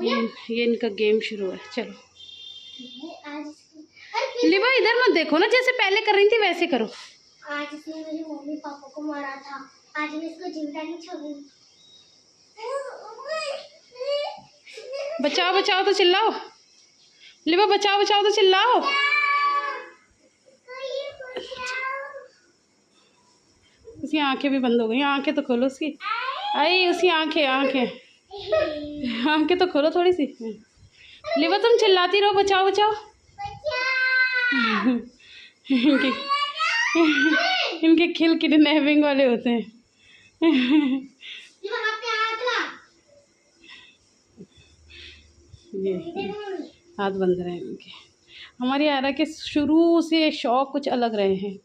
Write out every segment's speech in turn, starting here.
ये इनका गेम शुरू है। चलो लिबा इधर मत देखो ना, जैसे पहले कर रही थी वैसे करो। आज इसने मेरे मम्मी पापा को मारा था, आज मैं इसको जिंदा नहीं छोड़ूंगी। बचाओ बचाओ तो चिल्लाओ, लिबा बचाओ बचाओ तो चिल्लाओ। उसकी आंखें भी बंद हो गई, आंखें तो खोलो उसकी। आई उसकी आंखें आंखें तो खोलो थोड़ी सी। लिबा तुम चिल्लाती रहो बचाओ बचाओ। इनके खिल किडनैपिंग वाले होते हैं। ये हाथ बंद रहे हैं इनके। हमारी आयरा के शुरू से शौक कुछ अलग रहे हैं।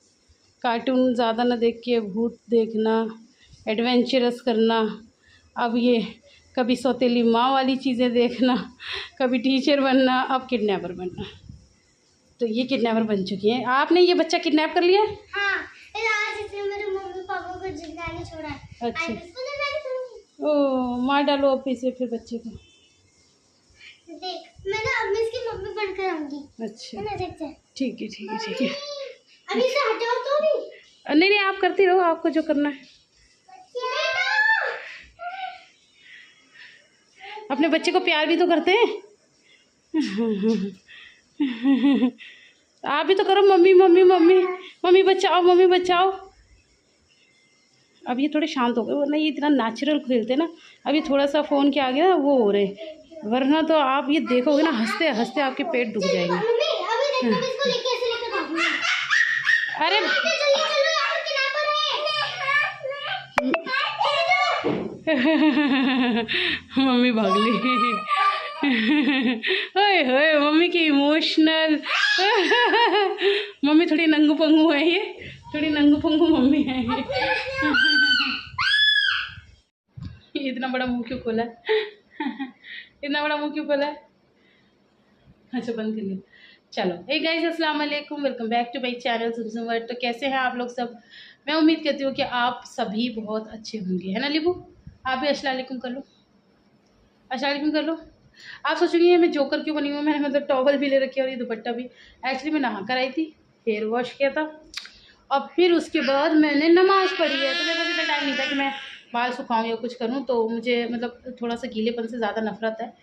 कार्टून ज़्यादा ना देख के भूत देखना, एडवेंचरस करना। अब ये कभी सौतेली माँ वाली चीज़ें देखना, कभी टीचर बनना, अब किडनैपर बनना। तो ये किडनैपर बन चुकी है। आपने ये बच्चा किडनैप कर लिया? हाँ, आज इसने मेरे मम्मी पापा को जिंदा नहीं छोड़ा है। अच्छा ओ मार डालो अब इसे फिर बच्चे को। देख मैं ना अब इसकी मम्मी बनकर आऊंगी। अच्छा ठीक है ठीक है ठीक है ठीक है। अभी से हटाओ तो नहीं। नहीं आप करती रहो, आपको जो करना है। अपने बच्चे को प्यार भी तो करते हैं। आप भी तो करो मम्मी मम्मी मम्मी मम्मी बचाओ मम्मी बचाओ। अब ये थोड़े शांत हो गए, वरना ये इतना नेचुरल खेलते ना। अभी थोड़ा सा फ़ोन के आगे ना वो हो रहे, वरना तो आप ये देखोगे ना हंसते हंसते आपके पेट दुख जाएंगे। अरे मम्मी भाग ली। ओए होए मम्मी की इमोशनल। मम्मी थोड़ी नंगू पंगू है, ये थोड़ी नंगू पंगू मम्मी है ये इतना बड़ा मुंह क्यों खोला है? इतना बड़ा मुंह क्यों खोला है? अच्छा बंद कर लिया। चलो हे गाइस अस्सलाम वालेकुम, welcome back to my channel Sumsum world. तो कैसे हैं आप लोग सब? मैं उम्मीद करती हूँ कि आप सभी बहुत अच्छे होंगे, है ना लिबू? आप भी अस्सलाम वालेकुम कर लो, अस्सलाम वालेकुम कर लो। आप सोचेंगे मैं जोकर क्यों बनी हूँ? मैंने मतलब टॉवल भी ले रखी है और ये दुपट्टा भी। एक्चुअली मैं नहा कर आई थी, हेयर वॉश किया था और फिर उसके बाद मैंने नमाज़ पढ़ी है। तो मेरे पास इतना टाइम नहीं था कि मैं बाल सुखाऊँ या कुछ करूँ। तो मुझे मतलब थोड़ा सा गीलेपन से ज़्यादा नफरत है,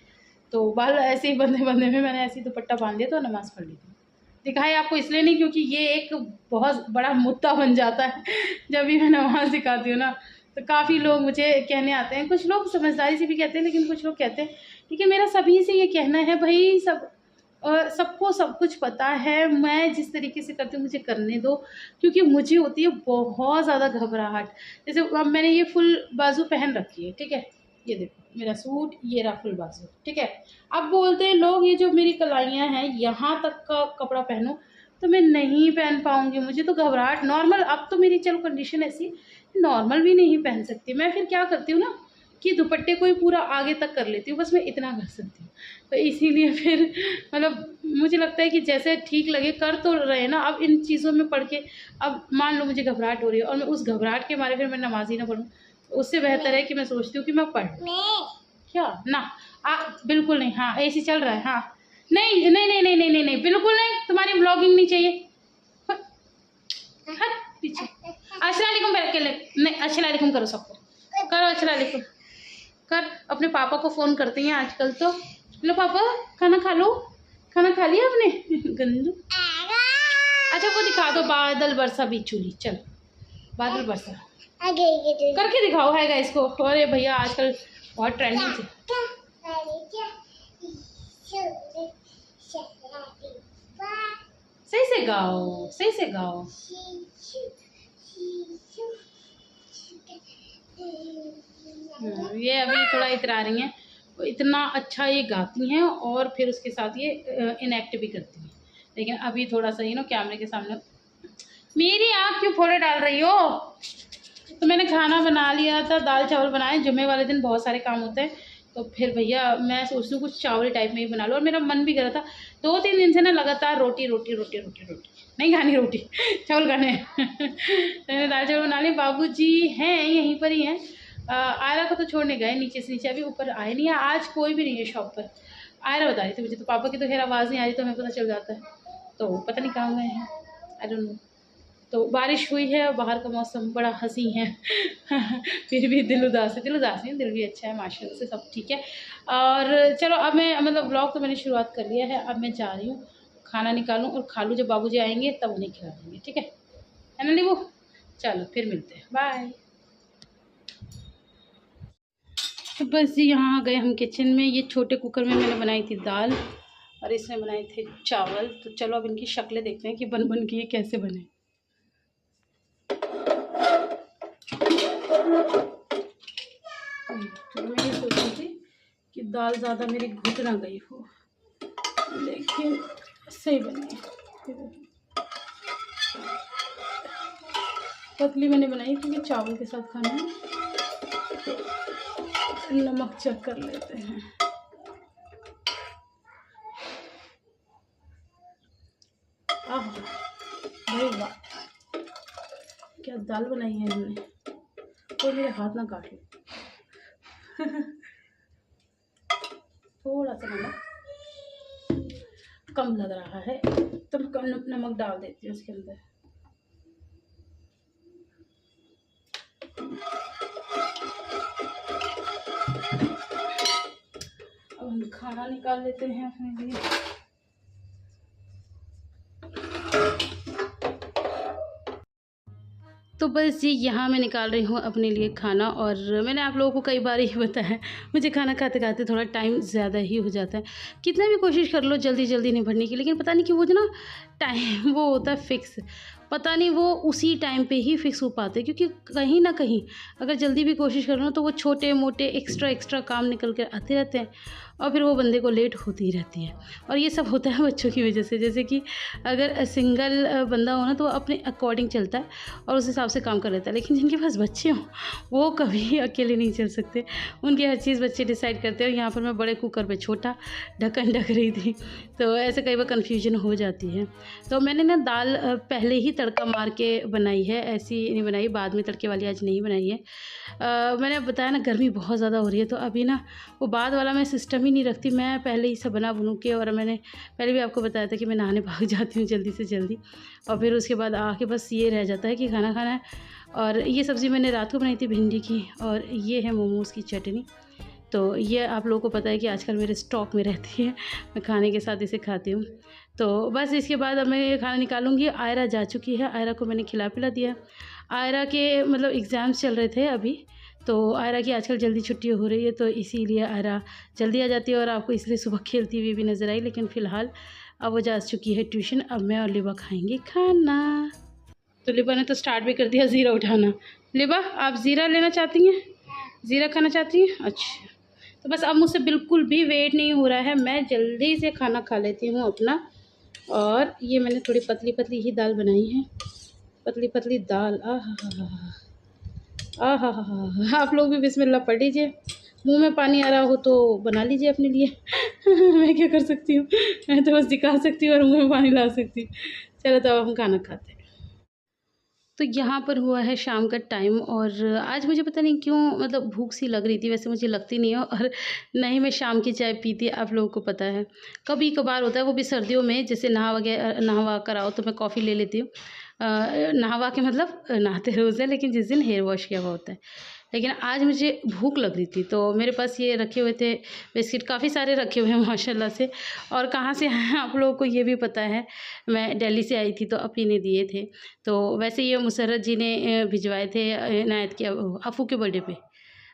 तो बाल ऐसे ही बंदे बंदे में मैंने ऐसे ही दुपट्टा बांध दिया तो नमाज़ पढ़ ली थी। दिखाई आपको इसलिए नहीं क्योंकि ये एक बहुत बड़ा मुद्दा बन जाता है जब भी मैं नमाज़ सिखाती हूँ ना। तो काफ़ी लोग मुझे कहने आते हैं, कुछ लोग समझदारी से भी कहते हैं, लेकिन कुछ लोग कहते हैं क्योंकि मेरा सभी से ये कहना है भाई सबको सब कुछ पता है, मैं जिस तरीके से करती हूँ मुझे करने दो। क्योंकि मुझे होती है बहुत ज़्यादा घबराहट। जैसे अब मैंने ये फुल बाजू पहन रखी है, ठीक है, ये देखो मेरा सूट, ये रहा फुल बाजू, ठीक है। अब बोलते हैं लोग ये जो मेरी कलाइयाँ हैं यहाँ तक का कपड़ा पहनो, तो मैं नहीं पहन पाऊँगी, मुझे तो घबराहट नॉर्मल। अब तो मेरी चलो कंडीशन ऐसी नॉर्मल भी नहीं पहन सकती। मैं फिर क्या करती हूँ ना कि दुपट्टे को ही पूरा आगे तक कर लेती हूँ, बस मैं इतना कर सकती हूँ। तो इसीलिए फिर मतलब मुझे लगता है कि जैसे ठीक लगे कर तो रहे ना। अब इन चीज़ों में पढ़ के अब मान लो मुझे घबराहट हो रही है और मैं उस घबराहट के मारे फिर मैं नमाज ही ना पढ़ूँ, उससे बेहतर है कि मैं सोचती हूँ कि मैं पढ़ क्या ना। बिल्कुल नहीं, हाँ एसी चल रहा है, हाँ नहीं नहीं नहीं नहीं नहीं नहीं नहीं बिल्कुल नहीं, तुम्हारी ब्लॉगिंग नहीं चाहिए। हट पीछे। अस्सलाम वालेकुम अकेले नहीं, अस्सलाम वालेकुम करो सबको, करो अस्सलाम वालेकुम कर। अपने पापा को फ़ोन करती हैं आजकल तो। लो पापा खाना खा लो, खाना खा लिया आपने? गंदू। अच्छा वो दिखा दो बादल बरसा बिचूली, चल बादल बरसा करके दिखाओ है गाइस को। अरे भैया आजकल बहुत ट्रेंडिंग से। सही से गाओ, सही से गाओ। ये अभी थोड़ा इतरा रही हैं, इतना अच्छा ये गाती हैं और फिर उसके साथ ये इनएक्ट भी करती हैं। लेकिन अभी थोड़ा सा कैमरे के सामने। मेरी आँख क्यों फोड़े डाल रही हो? तो मैंने खाना बना लिया था, दाल चावल बनाए। जुम्मे वाले दिन बहुत सारे काम होते हैं, तो फिर भैया मैं सोचती हूँ कुछ चावल टाइप में ही बना लो। और मेरा मन भी कर रहा था 2-3 दिन से ना लगातार रोटी रोटी रोटी रोटी रोटी नहीं खानी, रोटी चावल खाने। मैंने दाल चावल बना लिए। बाबूजी हैं यहीं पर ही हैं, आयरा को तो छोड़ने गए नीचे से नीचे, अभी ऊपर आए नहीं है। आज कोई भी नहीं है शॉप पर। आयरा बता रही थी मुझे, तो पापा की तो खैर आवाज़ नहीं आ रही, तो हमें पता चल जाता है, तो पता नहीं कहाँ गए हैं, आई डोंट नो। तो बारिश हुई है और बाहर का मौसम बड़ा हंसी है फिर भी दिल उदास है, दिल उदास नहीं, दिल भी अच्छा है माशाल्लाह से, सब ठीक है। और चलो अब मैं मतलब ब्लॉग तो मैंने शुरुआत कर लिया है, अब मैं जा रही हूँ खाना निकालूँ और खा लूँ, जब बाबूजी आएंगे तब उन्हें खिला देंगे, ठीक है ना नीबू? चलो फिर मिलते हैं, बाय। तो बस यहाँ आ गए हम किचन में। ये छोटे कुकर में मैंने बनाई थी दाल और इसमें बनाए थे चावल। तो चलो अब इनकी शक्लें देखते हैं कि बन बन के ये कैसे बने। तो मैं ये सोच रही थी कि दाल ज़्यादा मेरी घुट ना गई हो, लेकिन सही बनी है। पतली मैंने बनाई क्योंकि चावल के साथ खाना है। तो नमक चेक कर लेते हैं। आह भाई वाह, क्या दाल बनाई है इन्होंने, तो मेरे हाथ ना काट लो। थोड़ा सा नमक कम लग रहा है, तो मैं कम नमक डाल देती हूँ इसके अंदर। अब हम खाना निकाल लेते हैं अपने लिए। तो बस जी यहाँ मैं निकाल रही हूँ अपने लिए खाना। और मैंने आप लोगों को कई बार ही बताया है, मुझे खाना खाते खाते थोड़ा टाइम ज़्यादा ही हो जाता है। कितना भी कोशिश कर लो जल्दी जल्दी निपटने की, लेकिन पता नहीं कि वो जो ना टाइम वो होता है फिक्स, पता नहीं वो उसी टाइम पे ही फिक्स हो पाते, क्योंकि कहीं ना कहीं अगर जल्दी भी कोशिश कर लो तो वो छोटे मोटे एक्स्ट्रा काम निकल कर आते रहते हैं और फिर वो बंदे को लेट होती ही रहती है। और ये सब होता है बच्चों की वजह से। जैसे कि अगर सिंगल बंदा हो ना तो वो अपने अकॉर्डिंग चलता है और उस हिसाब से काम कर लेता है, लेकिन जिनके पास बच्चे हों वो कभी अकेले नहीं चल सकते, उनकी हर चीज़ बच्चे डिसाइड करते हैं। और यहाँ पर मैं बड़े कुकर पे छोटा ढक्कन ढक रही थी, तो ऐसे कई बार कन्फ्यूजन हो जाती है। तो मैंने ना दाल पहले ही तड़का मार के बनाई है, ऐसी नहीं बनाई, बाद में तड़के वाली आज नहीं बनाई है। मैंने बताया ना गर्मी बहुत ज़्यादा हो रही है, तो अभी ना वो बाद वाला मैं सिस्टम ही नहीं रखती, मैं पहले ही सब बना बनू के। और मैंने पहले भी आपको बताया था कि मैं नहाने भाग जाती हूँ जल्दी से जल्दी, और फिर उसके बाद आके बस ये रह जाता है कि खाना खाना है। और ये सब्ज़ी मैंने रात को बनाई थी भिंडी की, और ये है मोमोज़ की चटनी। तो ये आप लोगों को पता है कि आजकल मेरे स्टॉक में रहती है, मैं खाने के साथ इसे खाती हूँ। तो बस इसके बाद अब मैं ये खाना निकालूंगी। आयरा जा चुकी है, आयरा को मैंने खिला पिला दिया। आयरा के मतलब एग्ज़ाम्स चल रहे थे अभी, तो आयरा की आजकल जल्दी छुट्टी हो रही है, तो इसीलिए आयरा जल्दी आ जाती है और आपको इसलिए सुबह खेलती हुई भी नज़र आई। लेकिन फ़िलहाल अब वो जा चुकी है ट्यूशन। अब मैं और लिबा खाएंगे खाना। तो लिबा ने तो स्टार्ट भी कर दिया ज़ीरा उठाना। लिबा आप ज़ीरा लेना चाहती हैं, ज़ीरा खाना चाहती हैं? अच्छा, तो बस अब मुझसे बिल्कुल भी वेट नहीं हो रहा है, मैं जल्दी से खाना खा लेती हूँ अपना। और ये मैंने थोड़ी पतली पतली ही दाल बनाई है, पतली पतली दाल। आहा, आप लोग भी बिस्मिल्लाह पढ़ लीजिए, मुंह में पानी आ रहा हो तो बना लीजिए अपने लिए। मैं क्या कर सकती हूँ, मैं तो बस दिखा सकती हूँ और मुंह में पानी ला सकती हूँ। चलो तो अब हम खाना खाते हैं। तो यहाँ पर हुआ है शाम का टाइम, और आज मुझे पता नहीं क्यों मतलब भूख सी लग रही थी, वैसे मुझे लगती नहीं है। और ना ही मैं शाम की चाय पीती, आप लोगों को पता है कभी कभार होता है, वो भी सर्दियों में, जैसे नहावा कर आओ तो मैं कॉफ़ी ले लेती हूँ। नहावा के मतलब नहाते रोज़ है, लेकिन जिस दिन हेयर वॉश किया हुआ होता है। लेकिन आज मुझे भूख लग रही थी, तो मेरे पास ये रखे हुए थे बिस्किट, काफ़ी सारे रखे हुए हैं माशाल्लाह से। और कहाँ से हैं आप लोगों को ये भी पता है, मैं दिल्ली से आई थी तो अपी ने दिए थे। तो वैसे ये मुसर्रत जी ने भिजवाए थे इनायत के अफ़ू के बर्थडे पे।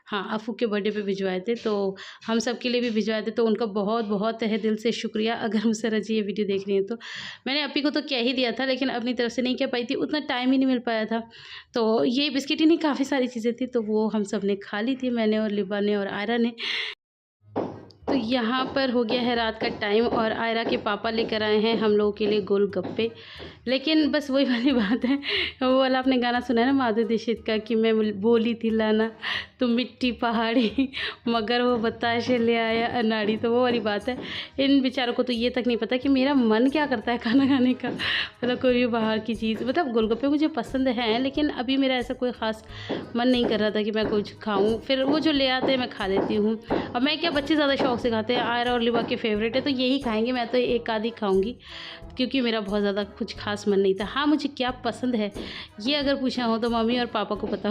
हाँ, अफ़ू के बर्थडे पे भिजवाए थे, तो हम सब के लिए भी भिजवाए थे। तो उनका बहुत बहुत तहे दिल से शुक्रिया, अगर मुसर्रत जी ये वीडियो देख रही हैं तो। मैंने अपी को तो कह ही दिया था, लेकिन अपनी तरफ से नहीं कह पाई थी, उतना टाइम ही नहीं मिल पाया था। तो ये बिस्किट ही नहीं, काफ़ी सारी चीज़ें थी, तो वो हम सब ने खा ली थी, मैंने और लिबा ने और आयरा ने। तो यहाँ पर हो गया है रात का टाइम और आयरा के पापा लेकर आए हैं हम लोगों के लिए गोलगप्पे। लेकिन बस वही वाली बात है, वो वाला आपने गाना सुना है ना माधुरी दीक्षित का कि मैं बोली थी लाना तुम मिट्टी पहाड़ी मगर वो बताशे ले आया अनाड़ी। तो वो वाली बात है। इन बेचारों को तो ये तक नहीं पता कि मेरा मन क्या करता है खाना खाने का। मतलब कोई भी बाहर की चीज़, मतलब गोलगप्पे मुझे पसंद हैं लेकिन अभी मेरा ऐसा कोई ख़ास मन नहीं कर रहा था कि मैं कुछ खाऊं। फिर वो जो ले आते हैं मैं खा लेती हूँ। अब मैं क्या, बच्चे ज़्यादा शौक से खाते हैं। आयरा और लिबा के फेवरेट है तो यही खाएंगे, मैं तो एक आधी खाऊंगी क्योंकि मेरा बहुत ज़्यादा कुछ खास मन नहीं था। हाँ, मुझे क्या पसंद है ये अगर पूछा हो तो मम्मी और पापा को पता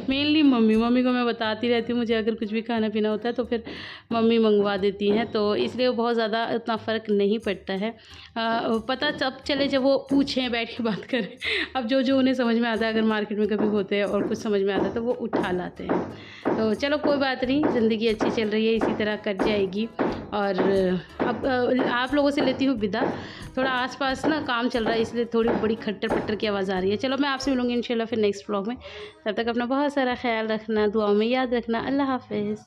मेनली मम्मी को मैं बताती रहती हूँ। मुझे अगर कुछ भी खाना पीना होता है तो फिर मम्मी मंगवा देती हैं, तो इसलिए वो बहुत ज़्यादा उतना फ़र्क नहीं पड़ता है। पता तब चले जब वो पूछें, बैठ के बात करें। अब जो उन्हें समझ में आता है, अगर मार्केट में कभी होते हैं और कुछ समझ में आता है तो वो उठा लाते हैं। तो चलो कोई बात नहीं, ज़िंदगी अच्छी चल रही है, इसी तरह कट जाएगी। और अब आप लोगों से लेती हूँ विदा। थोड़ा आसपास ना काम चल रहा है इसलिए थोड़ी बड़ी खट्टर पट्टर की आवाज़ आ रही है। चलो मैं आपसे मिलूँगी इंशाल्लाह फिर नेक्स्ट व्लॉग में। तब तक अपना बहुत सारा ख्याल रखना, दुआओं में याद रखना। अल्लाह हाफ़िज़।